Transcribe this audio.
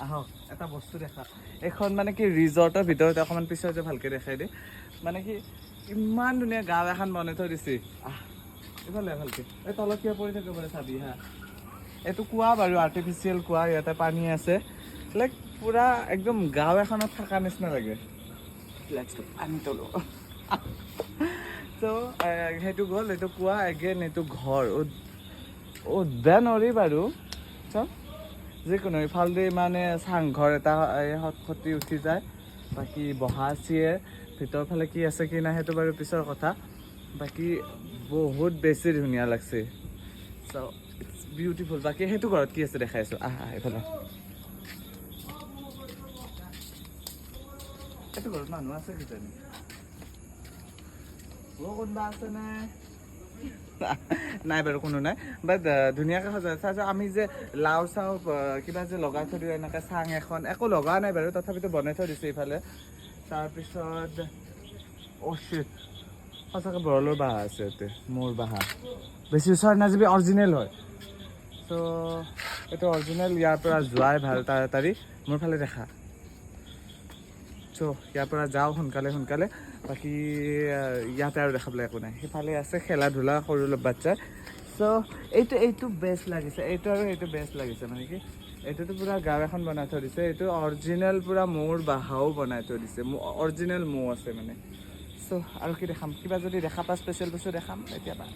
আহক এটা বস্তু দেখা এখন মানে কি ৰিজৰ্টৰ ভিতৰতে অকণমান পিছতে ভালকৈ দেখাই দে মানে কি ইমান ধুনীয়া গাঁও এখন বনাই থৈ দিছে এইফালে ভালকৈ এই তলত কিয় পৰি থাকিব পাৰে চাবি হা এইটো কুঁৱা বাৰু আৰ্টিফিচিয়েল কুঁৱা ইয়াতে পানী আছে লাইক পূৰা একদম গাঁও এখনত থকা নিচিনা লাগে পানী তলো ত' সেইটো গ'ল এইটো কুঁৱা এগেইন এইটো ঘৰ বেয়া নৰি বাৰু চ যিকোনো ইফালেদি মানে চাংঘৰ এটা খটি উঠি যায় বাকী বহা চিয়ে ভিতৰৰ ফালে কি আছে কি নাই সেইটো বাৰু পিছৰ কথা বাকী বহুত বেছি ধুনীয়া লাগছে চ' ইটছ বিউটিফুল বাকী সেইটো ঘৰত কি আছে দেখাই আছোঁ এইফালে সেইটো ঘৰত মানুহ আছে কিজানি কোনোবা আছে নাই বাৰু কোনো নাই বাট ধুনীয়াকৈ সজাই চাইছোঁ আমি যে লাও চাও কিবা যে লগাই থৈ দিওঁ এনেকৈ চাং এখন একো লগা নাই বাৰু তথাপিতো বনাই থৈ দিছোঁ ইফালে তাৰপিছত চিট সঁচাকৈ বৰলৰ বাঁহ আছে ইয়াতে মোৰ বাঁহ বেছি ওচৰত নাযাবি অৰিজিনেল হয় ত' এইটো অৰিজিনেল ইয়াৰ পৰা যোৱাই ভাল তাড়াতাড়ি মোৰ ফালে দেখা চ' ইয়াৰ পৰা যাওঁ সোনকালে বাকী ইয়াতে আৰু দেখাবলৈ একো নাই সেইফালে আছে খেলা ধূলা সৰু বাচ্ছা চ' এইটো বেষ্ট লাগিছে এইটো বেষ্ট লাগিছে মানে কি এইটোতো পূৰা গাঁও এখন বনাই থৈ দিছে এইটো অৰিজিনেল পূৰা মৌৰ বাঁহাও বনাই থৈ দিছে অৰিজিনেল মৌ আছে মানে চ' আৰু কি দেখাম কিবা যদি দেখা পাওঁ স্পেচিয়েল বস্তু দেখাম এতিয়াবা